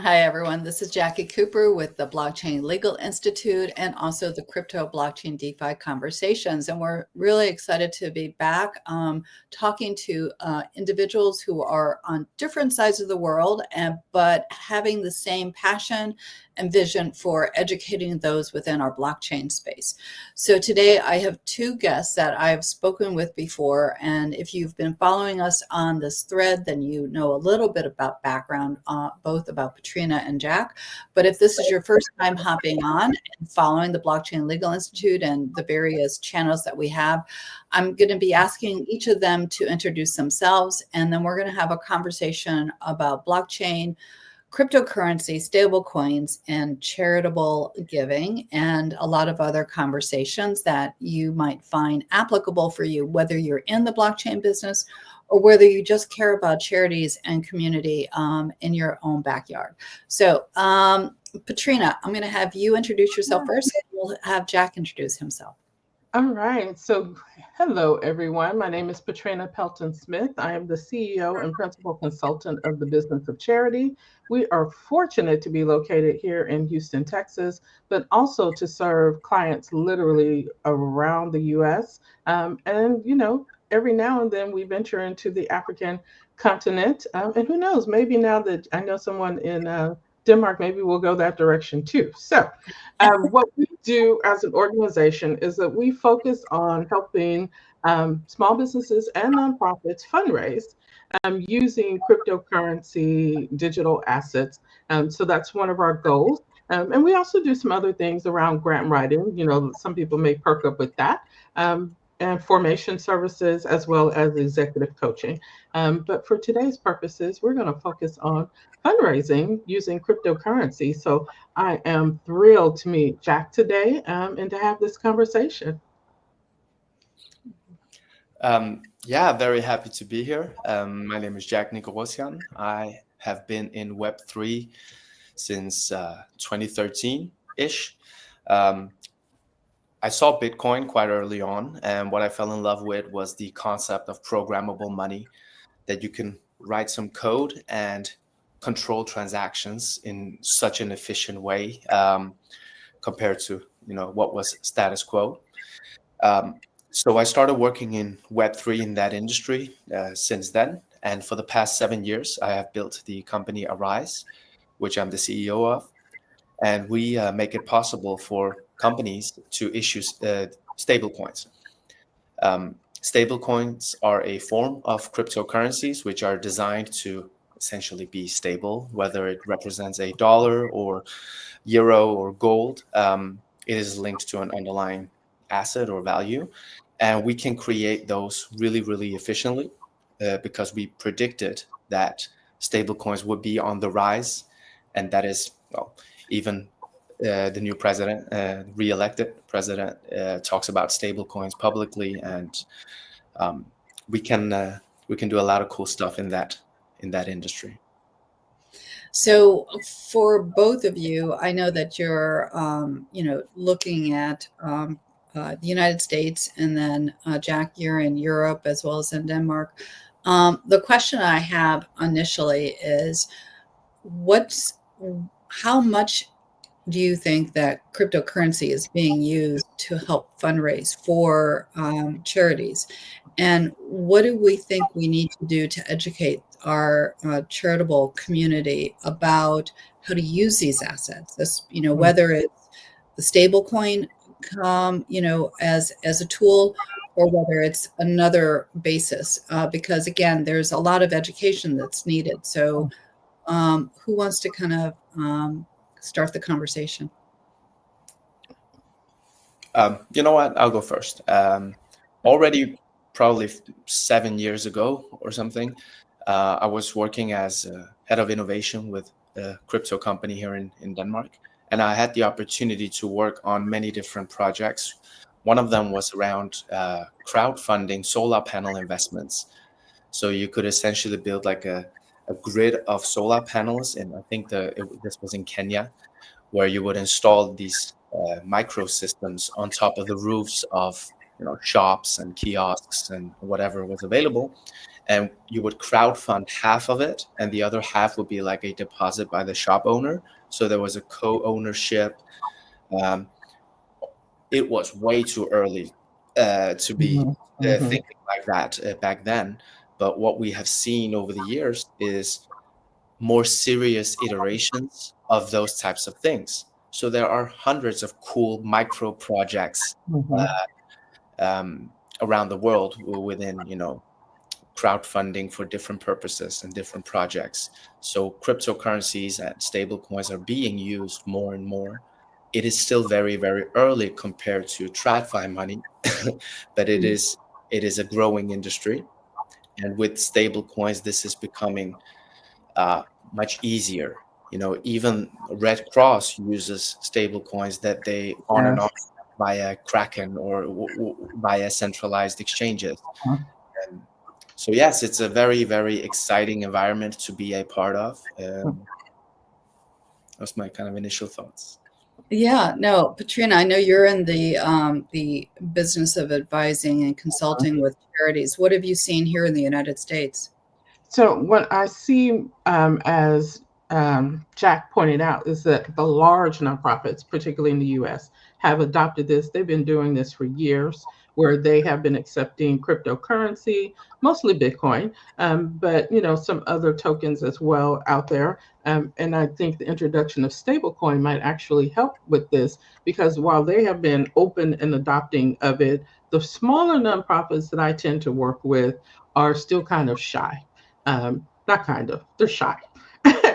Hi, everyone. This is Jackie Cooper with the Blockchain Legal Institute and also the Crypto Blockchain DeFi Conversations. And we're really excited to be back talking to individuals who are on different sides of the world, but having the same passion and vision for educating those within our blockchain space. So today I have two guests that I've spoken with before. And if you've been following us on this thread, then you know a little bit about background, both about Katrina and Jack. But if this is your first time hopping on and following the Blockchain Legal Institute and the various channels that we have, I'm going to be asking each of them to introduce themselves, and then we're going to have a conversation about blockchain, cryptocurrency, stable coins, and charitable giving, and a lot of other conversations that you might find applicable for you, whether you're in the blockchain business or whether you just care about charities and community in your own backyard. So, Patrina, I'm going to have you introduce yourself first, and we'll have Jack introduce himself. All right. So, hello, everyone. My name is Patrina Pelton Smith. I am the CEO and principal consultant of the Business of Charity. We are fortunate to be located here in Houston, Texas, but also to serve clients literally around the U.S. Every now and then we venture into the African continent. And who knows, maybe now that I know someone in Denmark, maybe we'll go that direction too. So, what we do as an organization is that we focus on helping small businesses and nonprofits fundraise using cryptocurrency, digital assets. So that's one of our goals. And we also do some other things around grant writing. You know, some people may perk up with that. And formation services as well as executive coaching. But for today's purposes, we're going to focus on fundraising using cryptocurrency. So I am thrilled to meet Jack today and to have this conversation. Yeah, very happy to be here. My name is Jack Nikolosyan. I have been in Web3 since 2013-ish. I saw Bitcoin quite early on, and what I fell in love with was the concept of programmable money, that you can write some code and control transactions in such an efficient way compared to what was status quo. So I started working in Web3 in that industry since then, and for the past 7 years, I have built the company Arise, which I'm the CEO of, and we make it possible for companies to issue stablecoins. Stablecoins are a form of cryptocurrencies which are designed to essentially be stable, whether it represents a dollar or euro or gold. It is linked to an underlying asset or value, and we can create those really, really efficiently because we predicted that stablecoins would be on the rise, and that is, well, even the new president, re-elected president, talks about stablecoins publicly, and we can do a lot of cool stuff in that industry. So for both of you, I know that you're, looking at the United States, and then Jack, you're in Europe as well as in Denmark. The question I have initially is, how much do you think that cryptocurrency is being used to help fundraise for charities? And what do we think we need to do to educate our charitable community about how to use these assets? This, whether it's the stable coin, as a tool, or whether it's another basis, because again, there's a lot of education that's needed. So who wants to kind of start the conversation? You know what? I'll go first. Already probably 7 years ago or something, I was working as head of innovation with a crypto company here in Denmark. And I had the opportunity to work on many different projects. One of them was around crowdfunding solar panel investments. So you could essentially build like a grid of solar panels. And I think this was in Kenya, where you would install these micro systems on top of the roofs of shops and kiosks and whatever was available. and you would crowdfund half of it, and the other half would be like a deposit by the shop owner. So there was a co-ownership. Um, it was way too early to be Mhm. Mhm. thinking like that back then. But what we have seen over the years is more serious iterations of those types of things. So there are hundreds of cool micro projects Mhm. um, around the world within, crowdfunding for different purposes and different projects. So cryptocurrencies and stablecoins are being used more and more. It is still very, very early compared to TradFi money, but it is a growing industry. And with stablecoins, this is becoming uh, much easier. Even Red Cross uses stablecoins that they on and off Yes. via Kraken or via centralized exchanges. Mhm. And so yes, it's a very, very exciting environment to be a part of. That's my kind of initial thoughts. Yeah, no, Patrina, I know you're in the business of advising and consulting with charities. What have you seen here in the United States? So what I see, as Jack pointed out, is that the large nonprofits, particularly in the U.S., have adopted this. They've been doing this for years, where they have been accepting cryptocurrency, mostly Bitcoin, but some other tokens as well out there. And I think the introduction of stablecoin might actually help with this, because while they have been open and adopting of it, the smaller nonprofits that I tend to work with are still kind of shy. Not kind of, they're shy.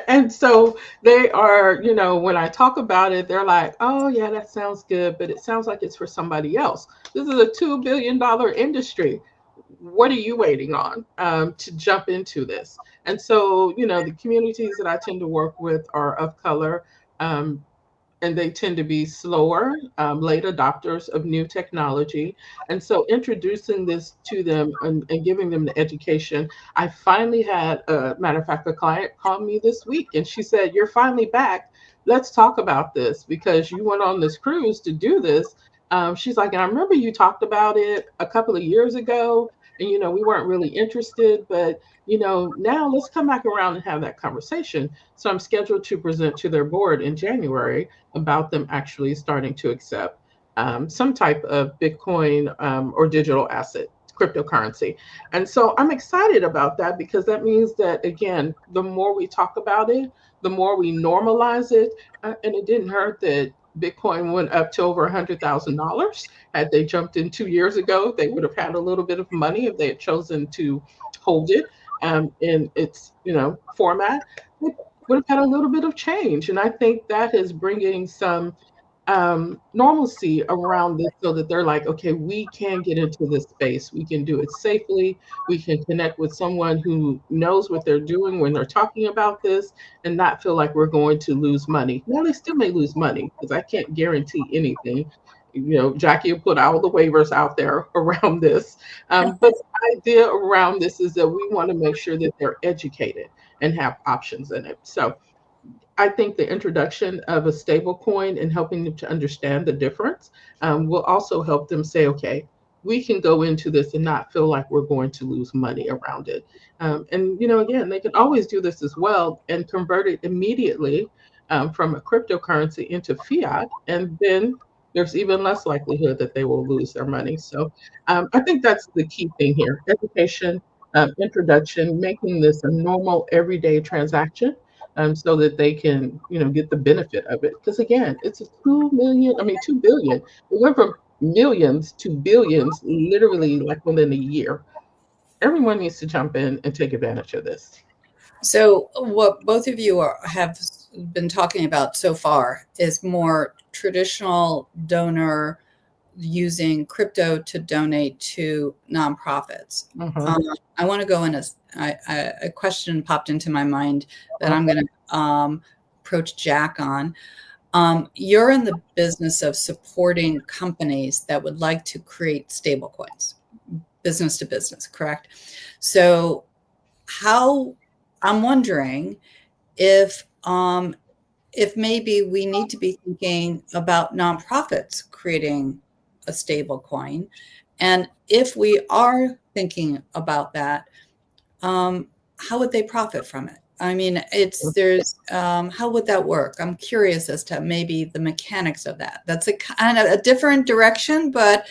And so they are, when I talk about it, they're like, oh, yeah, that sounds good, but it sounds like it's for somebody else. This is a $2 billion industry. What are you waiting on to jump into this? And so, the communities that I tend to work with are of color. Um, and they tend to be slower, late adopters of new technology. And so introducing this to them and giving them the education. I finally had, a matter of fact, a client called me this week and she said, "You're finally back. Let's talk about this because you went on this cruise to do this." She's like, "And I remember you talked about it a couple of years ago. And, we weren't really interested, but, now let's come back around and have that conversation." So I'm scheduled to present to their board in January about them actually starting to accept some type of Bitcoin, or digital asset, cryptocurrency. And so I'm excited about that because that means that, again, the more we talk about it, the more we normalize it. And it didn't hurt that Bitcoin went up to over $100,000. Had they jumped in 2 years ago, they would have had a little bit of money if they had chosen to hold it in its format. It would have had a little bit of change, and I think that is bringing some normalcy around this so that they're like, okay, we can get into this space. We can do it safely. We can connect with someone who knows what they're doing when they're talking about this and not feel like we're going to lose money. Now, they still may lose money because I can't guarantee anything. Jackie will put all the waivers out there around this. But the idea around this is that we want to make sure that they're educated and have options in it. So I think the introduction of a stable coin and helping them to understand the difference will also help them say, okay, we can go into this and not feel like we're going to lose money around it. And, again, they can always do this as well and convert it immediately from a cryptocurrency into fiat. And then there's even less likelihood that they will lose their money. So I think that's the key thing here: education, introduction, making this a normal everyday transaction, so that they can, get the benefit of it. Because again, it's a 2 million, I mean, 2 billion. It went from millions to billions literally like within a year. Everyone needs to jump in and take advantage of this. So, what both of you have been talking about so far is more traditional donor using crypto to donate to nonprofits. Mhm. I want to go in a question popped into my mind that I'm going to approach Jack on. You're in the business of supporting companies that would like to create stablecoins, business to business, correct? So, how I'm wondering if maybe we need to be thinking about nonprofits creating a stable coin. And if we are thinking about that, how would they profit from it? I mean, how would that work? I'm curious as to maybe the mechanics of that. That's a kind of a different direction, but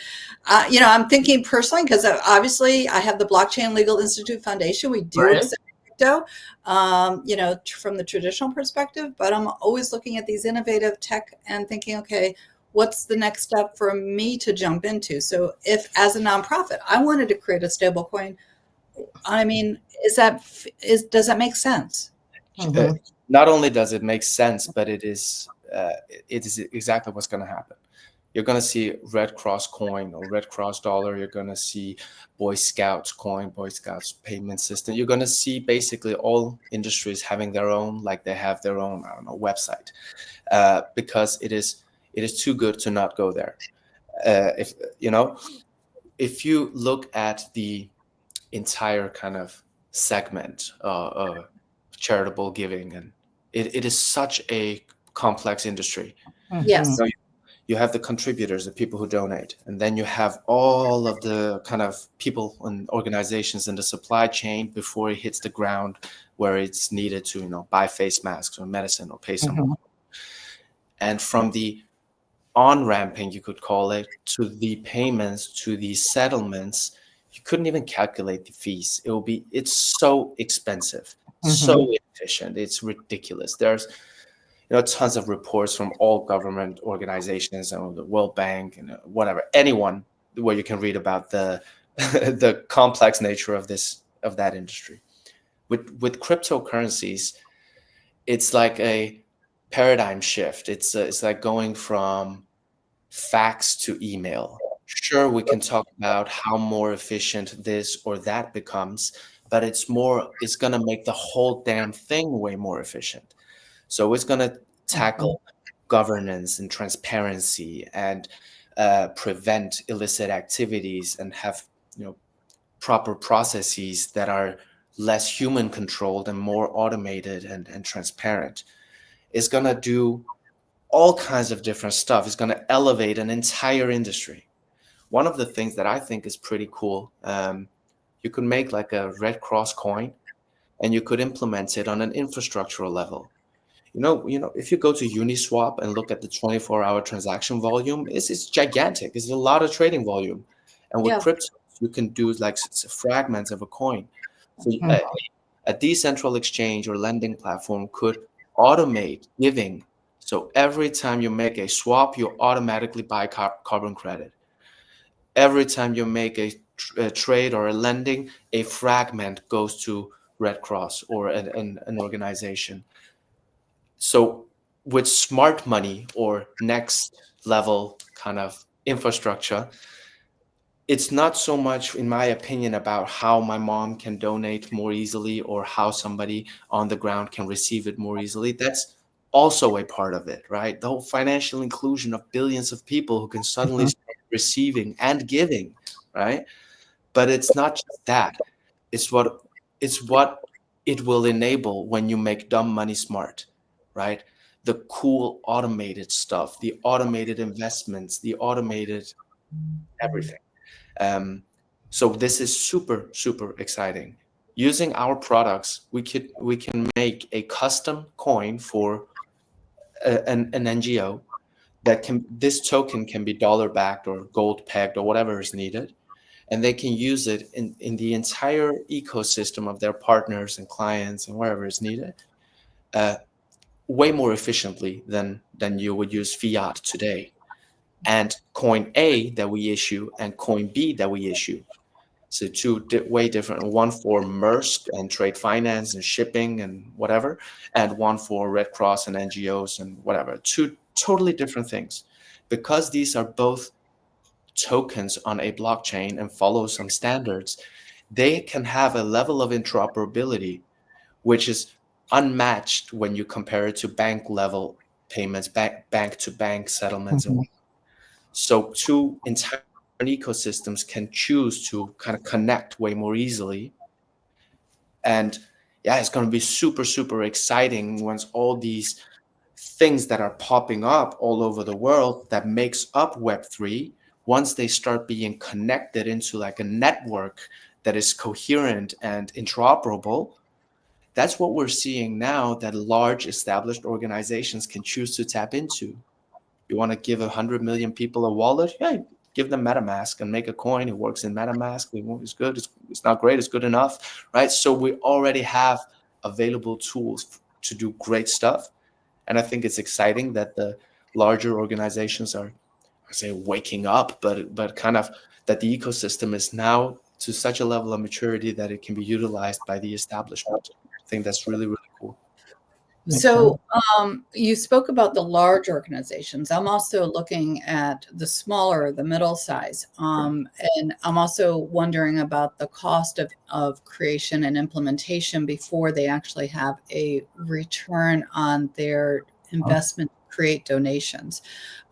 I'm thinking personally, because obviously I have the Blockchain Legal Institute Foundation. We do Right. accept crypto, from the traditional perspective, but I'm always looking at these innovative tech and thinking, okay, what's the next step for me to jump into? So if as a nonprofit, I wanted to create a stable coin, I mean, does that make sense? Mhm. Not only does it make sense, but it is exactly what's going to happen. You're going to see Red Cross coin or Red Cross dollar. You're going to see Boy Scouts coin, Boy Scouts payment system. You're going to see basically all industries having their own, like they have their own, I don't know, website, because it is too good to not go there. If you look at the entire kind of segment of charitable giving, and it is such a complex industry. Yes. Mhm. You have the contributors, the people who donate, and then you have all of the kind of people and organizations in the supply chain before it hits the ground where it's needed to buy face masks or medicine or pay someone. Mhm. And from the on-ramping, you could call it, to the payments, to the settlements, you couldn't even calculate the fees. It's so expensive, so Mhm. inefficient. It's ridiculous. There's tons of reports from all government organizations and the World Bank and whatever, anyone, where you can read about the the complex nature of that industry. With cryptocurrencies, it's like a paradigm shift. It's like going from fax to email. Sure, we can talk about how more efficient this or that becomes, but it's going to make the whole damn thing way more efficient. So it's going to Mhm. tackle governance and transparency and prevent illicit activities and have proper processes that are less human controlled and more automated and transparent. It's going to do all kinds of different stuff. It's going to elevate an entire industry. One of the things that I think is pretty cool, you could make like a Red Cross coin and you could implement it on an infrastructural level. If you go to Uniswap and look at the 24-hour transaction volume, it's gigantic. It's a lot of trading volume. And with Yeah. crypto, you can do like fragments of a coin. So Mhm. a decentralized exchange or lending platform could automate giving. So every time you make a swap, you automatically buy carbon credit. Every time you make a trade or a lending, a fragment goes to Red Cross or an organization. So with smart money or next level kind of infrastructure, it's not so much, in my opinion, about how my mom can donate more easily or how somebody on the ground can receive it more easily. That's also a part of it, right? The whole financial inclusion of billions of people who can suddenly Mhm. start receiving and giving, right? But it's not just that. It's what it will enable when you make dumb money smart, right? The cool automated stuff, the automated investments, the automated everything. Um, so this is super, super exciting. Using our products, we can make a custom coin for an NGO this token can be dollar backed or gold pegged or whatever is needed, and they can use it in the entire ecosystem of their partners and clients and wherever it's needed, uh, way more efficiently than you would use fiat today. And coin A that we issue and coin B that we issue, so way different. One for Maersk and trade finance and shipping and whatever, and one for Red Cross and NGOs and whatever. Two totally different things, because these are both tokens on a blockchain and follow some standards. They can have a level of interoperability which is unmatched when you compare it to bank level payments, bank to bank settlements, and Mhm. so two entire ecosystems can choose to kind of connect way more easily. And yeah, it's going to be super, super exciting once all these things that are popping up all over the world that makes up Web3, once they start being connected into like a network that is coherent and interoperable, that's what we're seeing now that large established organizations can choose to tap into. You want to give 100 million people a wallet? Yeah, give them MetaMask and make a coin. It works in MetaMask. It's good. It's not great. It's good enough, right? So we already have available tools to do great stuff. And I think it's exciting that the larger organizations are, I say, waking up, but kind of that the ecosystem is now to such a level of maturity that it can be utilized by the establishment. I think that's really, really cool. So you spoke about the large organizations. I'm also looking at the smaller, the middle size. And I'm also wondering about the cost of creation and implementation before they actually have a return on their investment to create donations.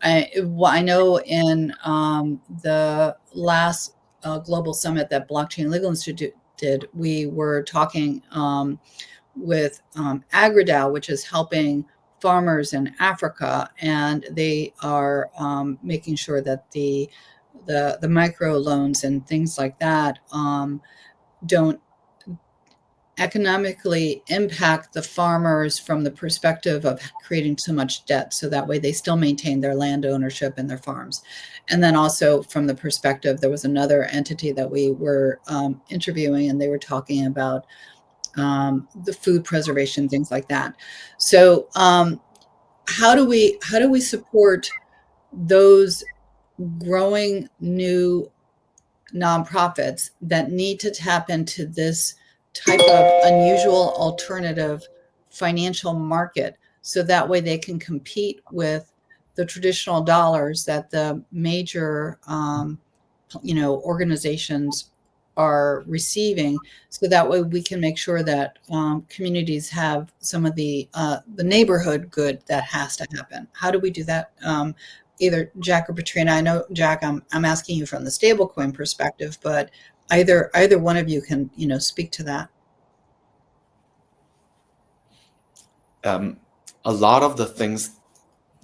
I know in the last global summit that Blockchain Legal Institute did, we were talking with AgriDAO, which is helping farmers in Africa, and they are making sure that the micro loans and things like that don't economically impact the farmers from the perspective of creating so much debt, so that way they still maintain their land ownership and their farms. And then also from the perspective, there was another entity that we were interviewing, and they were talking about the food preservation, things like that. So how do we support those growing new nonprofits that need to tap into this type of unusual alternative financial market, so that way they can compete with the traditional dollars that the major organizations are receiving, so that way we can make sure that communities have some of the neighborhood good that has to happen. How do we do that? Either Jack or Patrina. I know, Jack, I'm asking you from the stablecoin perspective, but either one of you can speak to that. A lot of the things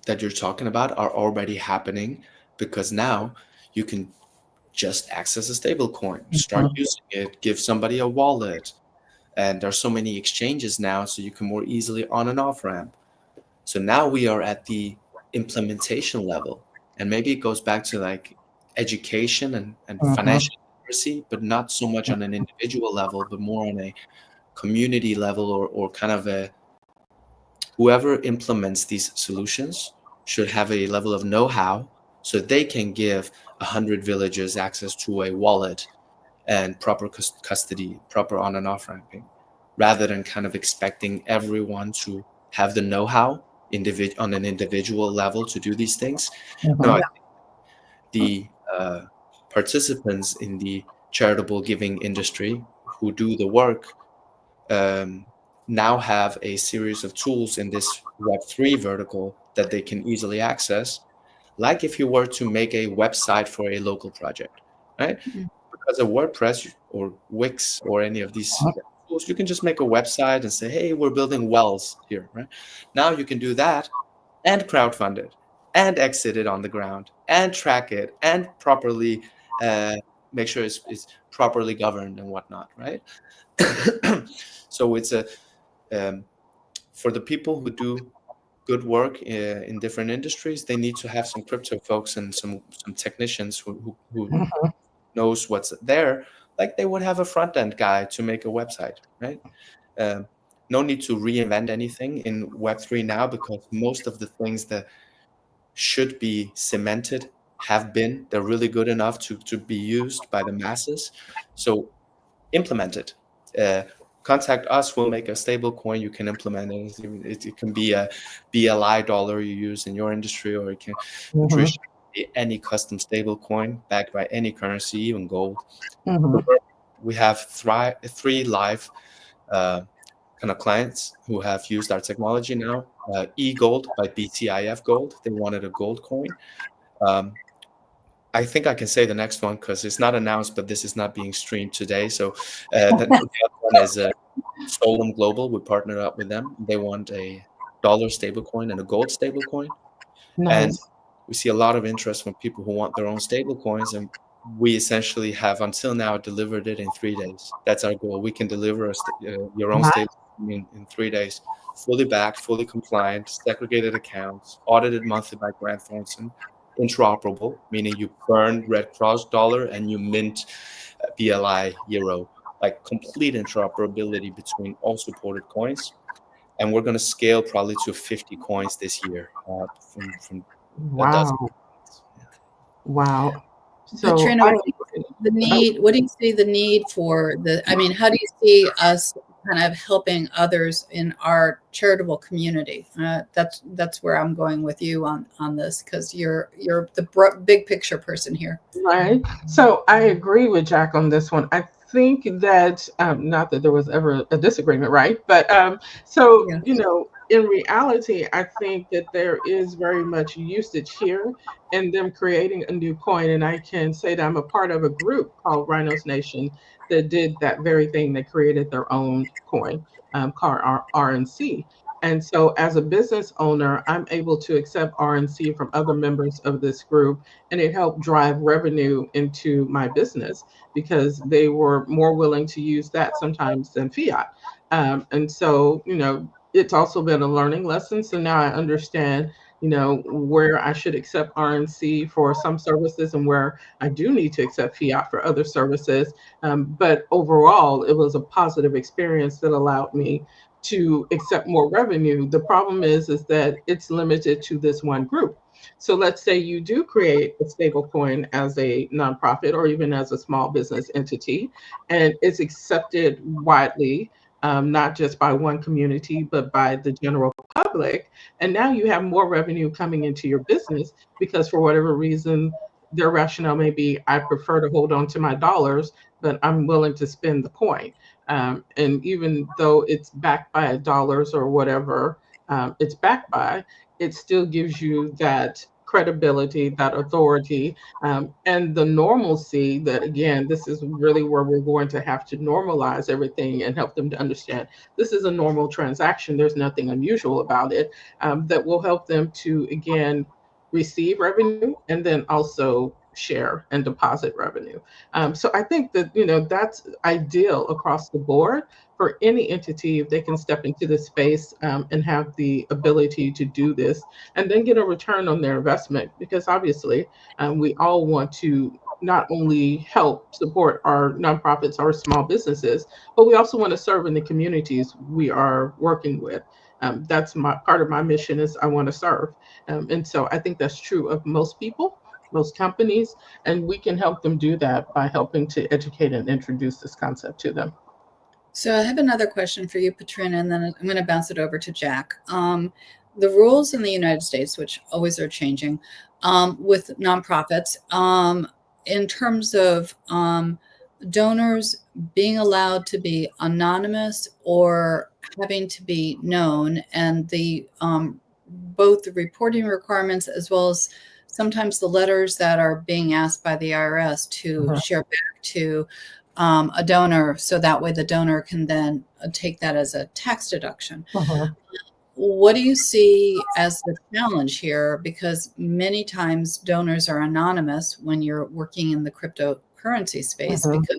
that you're talking about are already happening, because now you can just access a stable coin, start using it, give somebody a wallet. And there's so many exchanges now, so you can more easily on and off ramp. So now we are at the implementation level. And maybe it goes back to like education and financial literacy, but not so much on an individual level, but more on a community level, or kind of a whoever implements these solutions should have a level of know-how so they can give 100 villages access to a wallet and proper custody, proper on and off ramping, rather than kind of expecting everyone to have the know-how on an individual level to do these things. No, I think the participants in the charitable giving industry who do the work now have a series of tools in this Web3 vertical that they can easily access, like if you were to make a website for a local project, right? Because of WordPress or Wix or any of these tools, you can just make a website and say, hey, we're building wells here, right? Now you can do that and crowdfund it and exit it on the ground and track it and properly make sure it's properly governed and whatnot, right? So it's for the people who do good work in different industries, they need to have some crypto folks and some technicians who knows what's there, like they would have a front end guy to make a website, right? No need to reinvent anything in Web3 now, because most of the things that should be cemented have been. They're really good enough to be used by the masses. So implement it. Contact us. We'll make a stable coin. You can implement it. It can be a BLI dollar you use in your industry, or it can be any custom stable coin backed by any currency, even gold. We have three live kind of clients who have used our technology now. eGold by BTIF Gold. They wanted a gold coin. I think I can say the next one because it's not announced, but this is not being streamed today. So the other one is Solum Global. We partnered up with them. They want a dollar stablecoin and a gold stablecoin. Nice. And we see a lot of interest from people who want their own stablecoins. And we essentially have until now delivered it in 3 days. That's our goal. We can deliver your own Nice. stable in 3 days, fully backed, fully compliant, segregated accounts, audited monthly by Grant Thornton, interoperable, meaning you burn Red Cross dollar and you mint BLI euro, like complete interoperability between all supported coins. And we're going to scale probably to 50 coins this year from a dozen. Wow. Wow. So Katrina, I what do you see the oh, need? What do you see the need for the? I mean, how do you see us kind of helping others in our charitable community? That's where I'm going with you on this, because you're the big picture person here. right. So I agree with Jack on this one. I think that not that there was ever a disagreement, right? But so Yeah. in reality, I think that there is very much usage here in them creating a new coin. And I can say that I'm a part of a group called Rhinos Nation that did that very thing. They created their own coin called RNC. And so, as a business owner, I'm able to accept RNC from other members of this group, and it helped drive revenue into my business because they were more willing to use that sometimes than fiat. And so, it's also been a learning lesson. So now I understand, where I should accept RNC for some services and where I do need to accept fiat for other services. But overall, it was a positive experience that allowed me to accept more revenue. The problem is that it's limited to this one group. So let's say you do create a stable coin as a nonprofit or even as a small business entity, and it's accepted widely, not just by one community, but by the general public. And now you have more revenue coming into your business because for whatever reason, their rationale may be, I prefer to hold on to my dollars, but I'm willing to spend the coin. And even though it's backed by dollars or whatever it's backed by, it still gives you that credibility, that authority, and the normalcy that, again, this is really where we're going to have to normalize everything and help them to understand this is a normal transaction. There's nothing unusual about it, that will help them to, again, receive revenue and then also share and deposit revenue. So I think that, that's ideal across the board for any entity if they can step into this space and have the ability to do this and then get a return on their investment. Because obviously, we all want to not only help support our nonprofits, our small businesses, but we also want to serve in the communities we are working with. That's my part of my mission is I want to serve. And so I think that's true of most people, most companies, and we can help them do that by helping to educate and introduce this concept to them. So I have another question for you, Katrina, and then I'm going to bounce it over to Jack. The rules in the United States, which always are changing, with nonprofits, in terms of donors being allowed to be anonymous or having to be known, and the both the reporting requirements as well as sometimes the letters that are being asked by the IRS to Mhm, share back to a donor, so that way the donor can then take that as a tax deduction. mhm, What do you see as the challenge here? Because many times donors are anonymous when you're working in the cryptocurrency space, mhm. because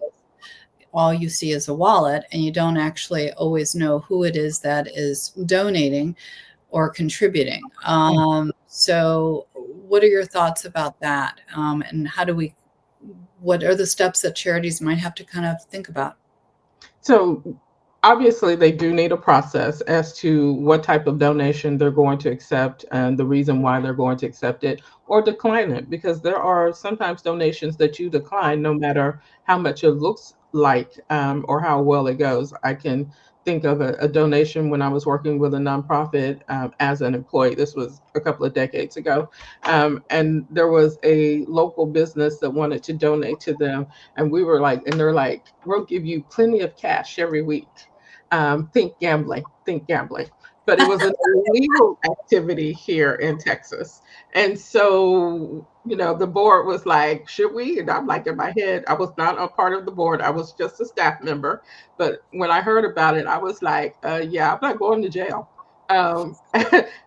all you see is a wallet and you don't actually always know who it is that is donating or contributing. So what are your thoughts about that? And what are the steps that charities might have to kind of think about? So obviously, they do need a process as to what type of donation they're going to accept and the reason why they're going to accept it or decline it, because there are sometimes donations that you decline no matter how much it looks like or how well it goes. I can think of a donation when I was working with a nonprofit as an employee. This was a couple of decades ago. And there was a local business that wanted to donate to them, and we were like, and they're like, we'll give you plenty of cash every week. Think gambling, think gambling. But it was an illegal activity here in Texas. And so, the board was like, should we? And I'm like, in my head, I was not a part of the board. I was just a staff member. But when I heard about it, I was like, yeah, I'm not going to jail. um,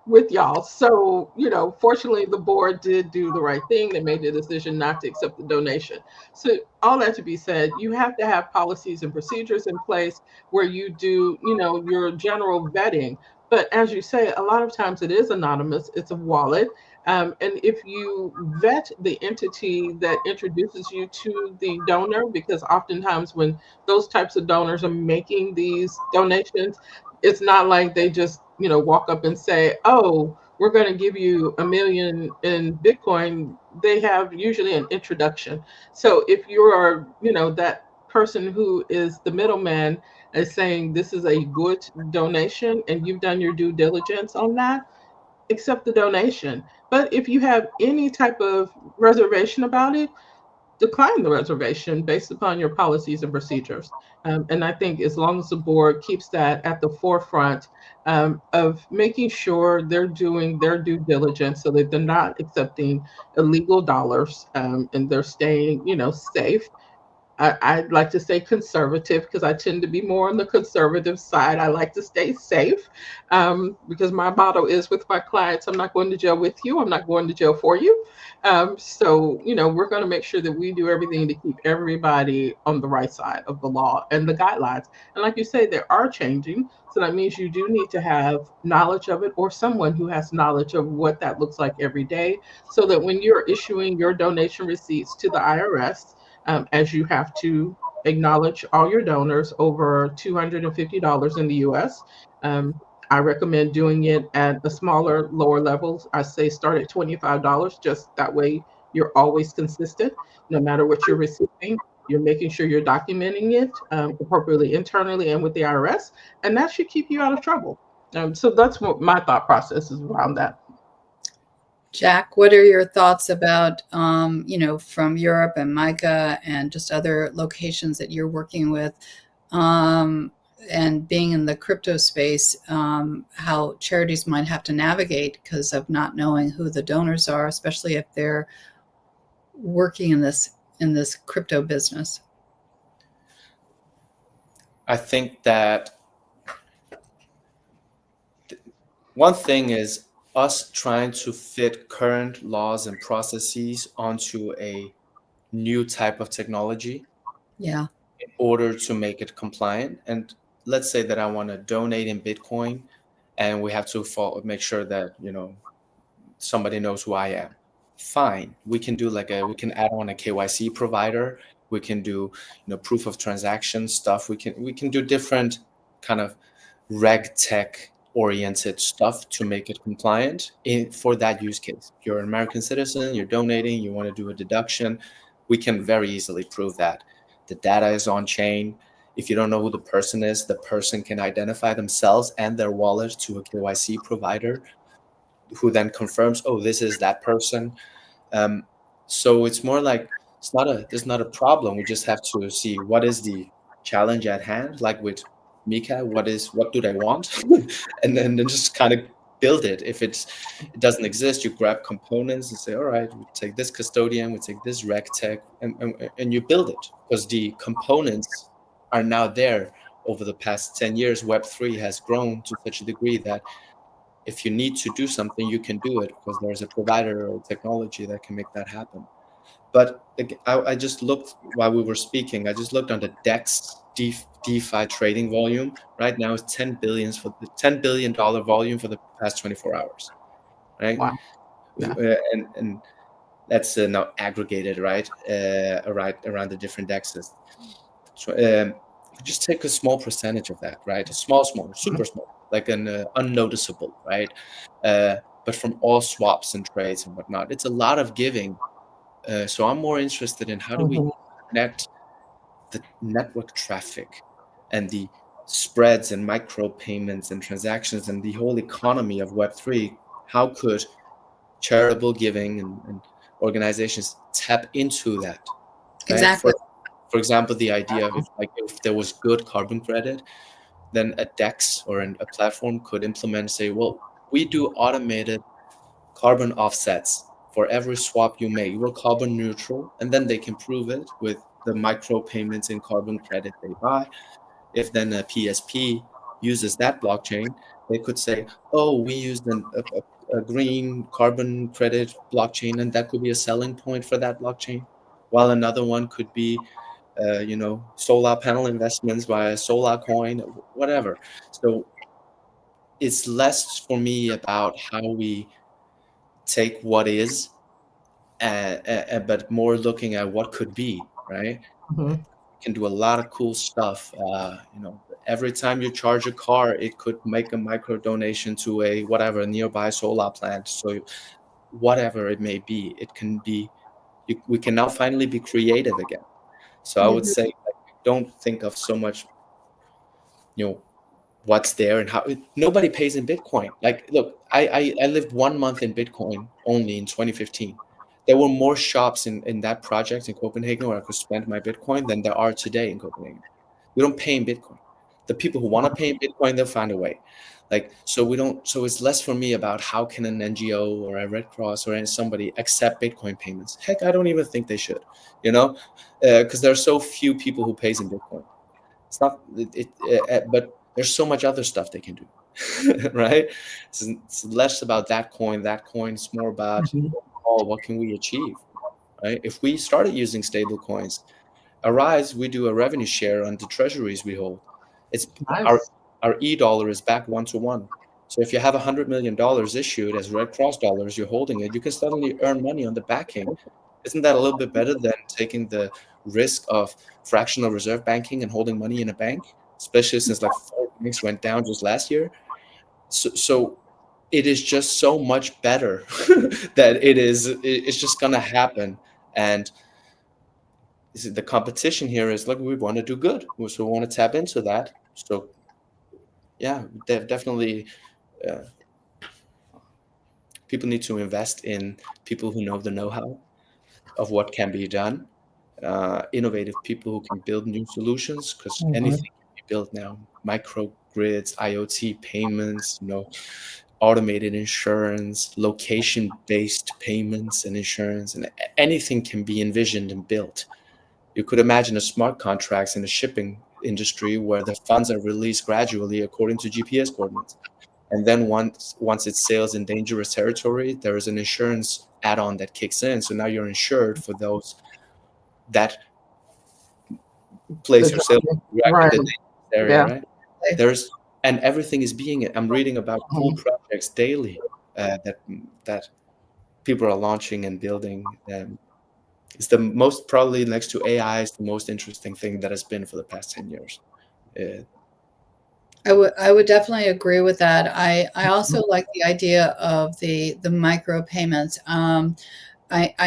with y'all. So, fortunately, the board did do the right thing. They made the decision not to accept the donation. So, all that to be said, you have to have policies and procedures in place where you do, your general vetting. But as you say, a lot of times it is anonymous, it's a wallet. And if you vet the entity that introduces you to the donor, because oftentimes when those types of donors are making these donations, it's not like they just walk up and say, oh, we're going to give you 1 million in Bitcoin. They have usually an introduction. So if you are that person who is the middleman is saying this is a good donation and you've done your due diligence on that, accept the donation. But if you have any type of reservation about it, decline the reservation based upon your policies and procedures. And I think as long as the board keeps that at the forefront of making sure they're doing their due diligence so that they're not accepting illegal dollars, and they're staying, safe. I'd like to say conservative because I tend to be more on the conservative side. I like to stay safe, because my motto is with my clients, I'm not going to jail with you. I'm not going to jail for you. So, we're going to make sure that we do everything to keep everybody on the right side of the law and the guidelines. And like you say, they are changing. So that means you do need to have knowledge of it or someone who has knowledge of what that looks like every day so that when you're issuing your donation receipts to the IRS, as you have to acknowledge all your donors over $250 in the US. Um, I recommend doing it at a smaller, lower levels. I say start at $25, just that way you're always consistent, no matter what you're receiving. You're making sure you're documenting it appropriately internally and with the IRS, and that should keep you out of trouble. So that's what my thought process is around that. Jack, what are your thoughts about, from Europe and MICA and just other locations that you're working with, and being in the crypto space, how charities might have to navigate because of not knowing who the donors are, especially if they're working in this crypto business? I think that one thing is us trying to fit current laws and processes onto a new type of technology Yeah. in order to make it compliant. And let's say that I want to donate in Bitcoin, and we have to make sure that somebody knows who I am. Fine, we can do we can add on a KYC provider. We can do proof of transaction stuff. We can do different kind of reg tech oriented stuff to make it compliant for that use case. You're an American citizen, you're donating, you want to do a deduction. We can very easily prove that. The data is on chain. If you don't know who the person is, the person can identify themselves and their wallet to a KYC provider who then confirms, oh, this is that person. So it's more like there's not a problem. We just have to see what is the challenge at hand. Like with Mika, what do they want, and then just kind of build it. If it doesn't exist, you grab components and say, all right, we take this custodian, we take this reg tech, and you build it because the components are now there. Over the past 10 years, Web3 has grown to such a degree that if you need to do something, you can do it because there's a provider or technology that can make that happen. But I just looked while we were speaking. I just looked on the DEX DeFi trading volume. Right now, it's $10 billion volume for the past 24 hours. Right, Wow. Yeah. And that's now aggregated right around the different DEXs. So, just take a small percentage of that, right? A small, super small, like an unnoticeable, right? But from all swaps and trades and whatnot, it's a lot of giving. So I'm more interested in how do we connect the network traffic and the spreads and micro payments and transactions and the whole economy of Web3. How could charitable giving and organizations tap into that? Right? Exactly. For example, the idea of if there was good carbon credit, then a DEX or a platform could implement, say, well, we do automated carbon offsets for every swap you make. We're carbon neutral, and then they can prove it with the micro payments in carbon credit they buy. If then a PSP uses that blockchain, They could say, oh, we used a green carbon credit blockchain, and that could be a selling point for that blockchain, while another one could be, solar panel investments via solar coin, whatever. So it's less for me about how we take what is, but more looking at what could be, right? Mhm. Can do a lot of cool stuff. Every time you charge a car, it could make a micro donation to a whatever nearby solar plant. So whatever it may be, it can be. We can now finally be creative again. So I would Mhm. say, like, don't think of so much, what's there and how. Nobody pays in Bitcoin. Like, look, I lived 1 month in Bitcoin only in 2015. There were more shops in that project in Copenhagen where I could spend my Bitcoin than there are today in Copenhagen. We don't pay in Bitcoin. The people who want to pay in Bitcoin, they'll find a way. Like, so we don't. So it's less for me about how can an NGO or a Red Cross or somebody accept Bitcoin payments. Heck, I don't even think they should. Because there are so few people who pays in Bitcoin. It's not but there's so much other stuff they can do. Right? It's less about that coin. That coin is more about, Mhm. oh, what can we achieve, right? If we started using stable coins, Arise, we do a revenue share on the treasuries we hold. It's our Nice. our e-dollar is back 1-to-1. So if you have $100 million issued as Red Cross dollars, you're holding it, you can suddenly earn money on the backing. Isn't that a little bit better than taking the risk of fractional reserve banking and holding money in a bank, especially since like 4 banks went down just last year? So it is just so much better that it's just gonna happen. And the competition here is like, we want to do good, so we want to tap into that. So yeah, definitely, uh, people need to invest in people who know the know-how of what can be done, innovative people who can build new solutions, because Mhm. anything can be built now. Microgrids, IoT payments, automated insurance, location-based payments and insurance, and anything can be envisioned and built. You could imagine a smart contracts in the shipping industry where the funds are released gradually according to GPS coordinates. And then once it sails in dangerous territory, there is an insurance add-on that kicks in. So now you're insured for those that The place your sail journey. in Right. the dangerous area, Yeah. right? And everything is being. I'm reading about cool Mhm. projects daily, that people are launching and building. It's the most, probably next to AI, is the most interesting thing that has been for the past 10 years. Uh, I would definitely agree with that. I also like the idea of the micro payments. I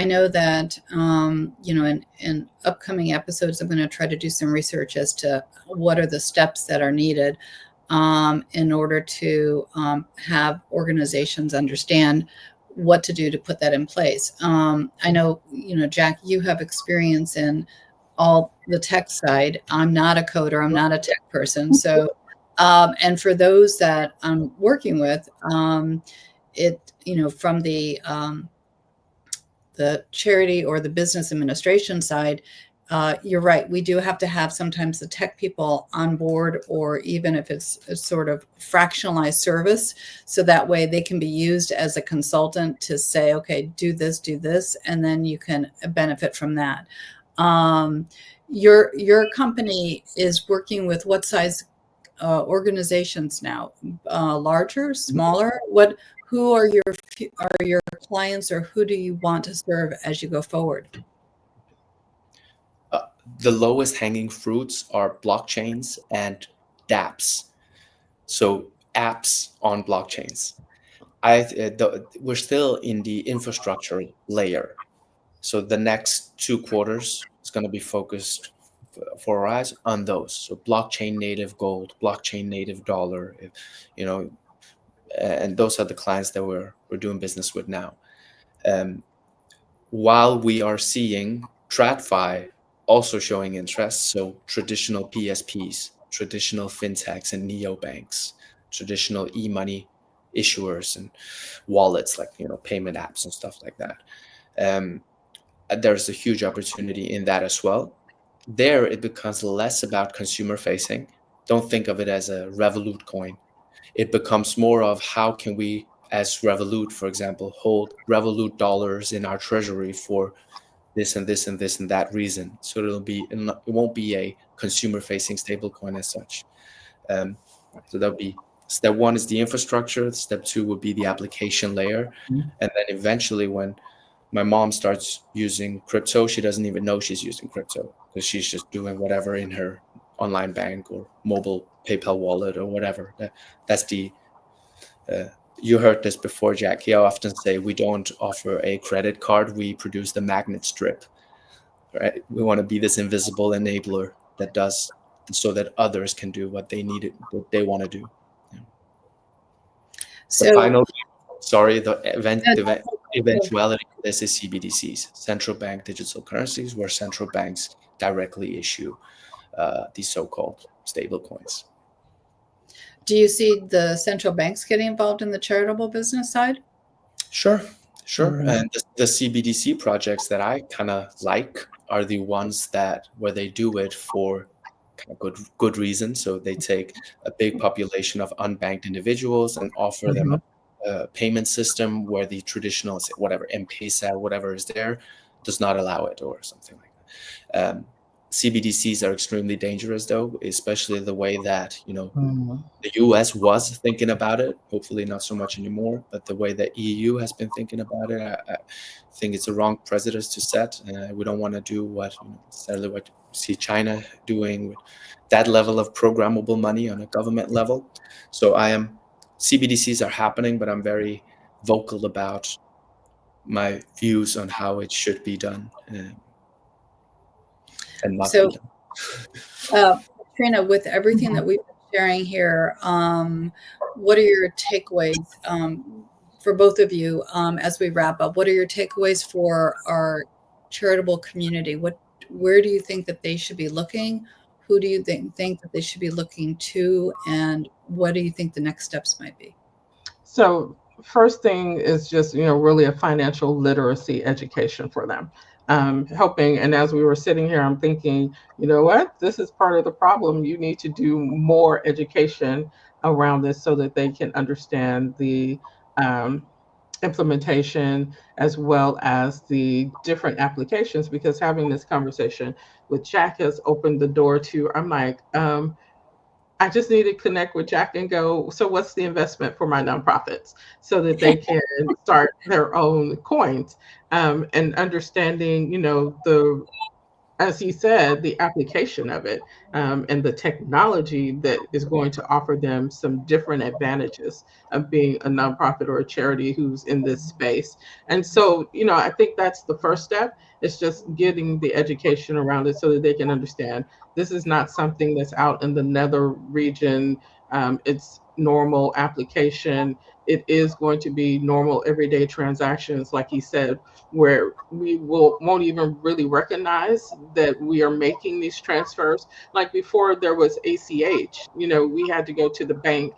know that in upcoming episodes, I'm going to try to do some research as to what are the steps that are needed in order to have organizations understand what to do to put that in place. I know, Jack, you have experience in all the tech side. I'm not a coder. I'm not a tech person. So, and for those that I'm working with, from the charity or the business administration side, you're right. We do have to have sometimes the tech people on board, or even if it's a sort of fractionalized service, so that way they can be used as a consultant to say, okay, do this, and then you can benefit from that. Um, your company is working with what size organizations now? Larger, smaller? Who are your clients, or who do you want to serve as you go forward? uh, the lowest hanging fruits are blockchains and dApps, so apps on blockchains. We're still in the infrastructure layer. So the next 2 quarters is going to be focused for us on those. So blockchain native gold, blockchain native dollar, you know, and those are the clients that we're doing business with now. Um, while we are seeing TradFi also showing interest, so traditional PSPs, traditional fintechs and neobanks, traditional e-money issuers and wallets, like, payment apps and stuff like that. Um, there's a huge opportunity in that as well. There, it becomes less about consumer facing. Don't think of it as a Revolut coin. it becomes more of how can we, as Revolut, for example, hold Revolut dollars in our treasury for this and this and this and that reason. So it won't be a consumer-facing stablecoin as such. So that'll be step one is the infrastructure. Step two would be the application layer, and then eventually, when my mom starts using crypto, she doesn't even know she's using crypto because she's just doing whatever in her online bank or mobile PayPal wallet or whatever. That's the you heard this before, Jackie. I often say we don't offer a credit card, we produce the magnet strip. Right? We want to be this invisible enabler that does so that others can do what they need, what they want to do. Yeah. So, The final, sorry, the eventuality of this is CBDCs, central bank digital currencies, where central banks directly issue these so-called stable coins. do you see the central banks getting involved in the charitable business side? Sure. And the CBDC projects that I kind of like are the ones where they do it for kind of good reasons. So they take a big population of unbanked individuals and offer them a payment system where the traditional, whatever M-Pesa, whatever is there, does not allow it or something like that. CBDCs are extremely dangerous, though, especially the way that, the US was thinking about it, hopefully not so much anymore, but the way that EU has been thinking about it, I think it's a wrong precedent to set. We don't want to do necessarily what you see China doing with that level of programmable money on a government level. So CBDCs are happening, but I'm very vocal about my views on how it should be done and not be done. Trina, with everything that we've been sharing here, what are your takeaways for both of you as we wrap up? What are your takeaways for our charitable community? Where do you think that they should be looking? Who do you think that they should be looking to? And what do you think the next steps might be? So first thing is just, really a financial literacy education for them. Helping. And as we were sitting here, I'm thinking, you know what? This is part of the problem. You need to do more education around this so that they can understand the implementation as well as the different applications, because having this conversation with Jack has opened the door to, I'm like, I just need to connect with Jack and go, so what's the investment for my nonprofits so that they can start their own coins, and understanding, as he said, the application of it, and the technology that is going to offer them some different advantages of being a nonprofit or a charity who's in this space. And so, I think that's the first step. It's just getting the education around it so that they can understand this is not something that's out in the nether region. It's normal application. It is going to be normal everyday transactions, like he said, where we won't even really recognize that we are making these transfers. Like before there was ACH, we had to go to the bank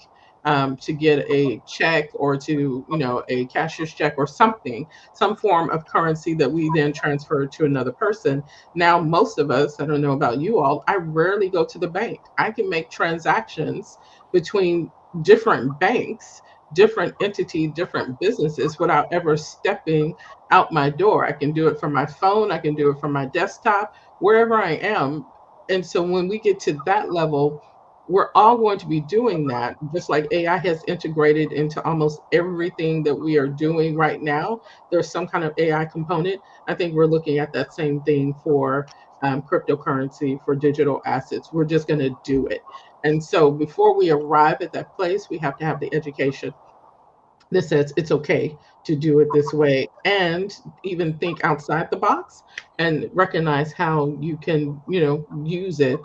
to get a check or to, a cashier's check or something, some form of currency that we then transferred to another person. Now, most of us, I don't know about you all, I rarely go to the bank. I can make transactions between different banks, different entities, different businesses without ever stepping out my door. I can do it from my phone. I can do it from my desktop, wherever I am. And so when we get to that level, we're all going to be doing that, just like AI has integrated into almost everything that we are doing right now. There's some kind of AI component. I think we're looking at that same thing for cryptocurrency, for digital assets. We're just going to do it. And so before we arrive at that place, we have to have the education that says it's okay to do it this way, and even think outside the box and recognize how you can, use it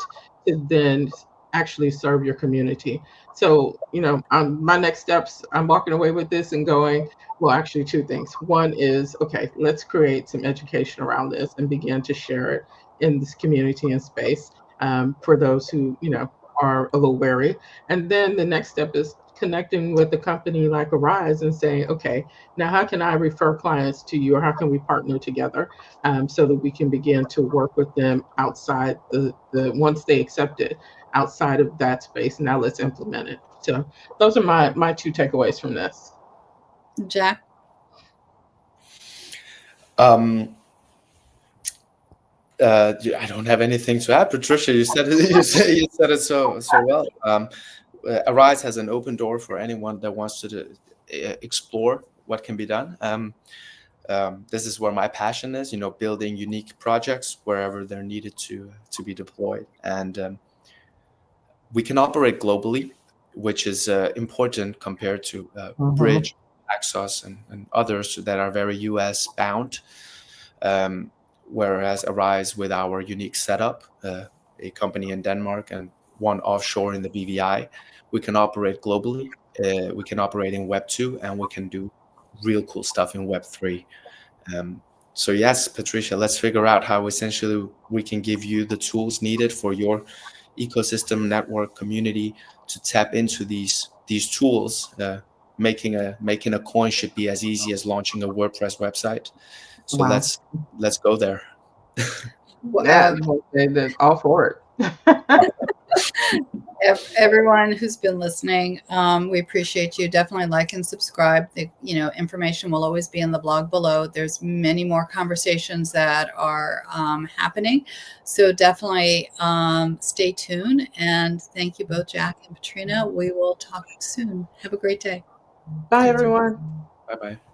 to then actually serve your community. So, my next steps, I'm walking away with this and going, well, actually two things. One is, okay, let's create some education around this and begin to share it in this community and space, for those who, are a little wary. And then the next step is connecting with a company like Arise and saying, okay, now how can I refer clients to you, or how can we partner together, so that we can begin to work with them outside the once they accept it, outside of that space. Now let's implement it. So those are my two takeaways from this. Jack? I don't have anything to add. Patricia, you said it. You said it so well. Arise has an open door for anyone that wants to explore what can be done. This is where my passion is. Building unique projects wherever they're needed to be deployed, and we can operate globally, which is important compared to Bridge, Axos, and others that are very US bound. Whereas Arise, with our unique setup, a company in Denmark and one offshore in the BVI, we can operate globally. We can operate in Web 2, and we can do real cool stuff in Web 3. So yes, Patricia, let's figure out how essentially we can give you the tools needed for your ecosystem, network, community to tap into these tools. Making a coin should be as easy as launching a WordPress website. So Wow. let's go there. Yeah, all for it. Everyone who's been listening, we appreciate you. Definitely like and subscribe. The information will always be in the blog below. There's many more conversations that are happening, so definitely stay tuned. And thank you both, Jack and Patrina. We will talk soon. Have a great day. Bye, everyone. Bye bye.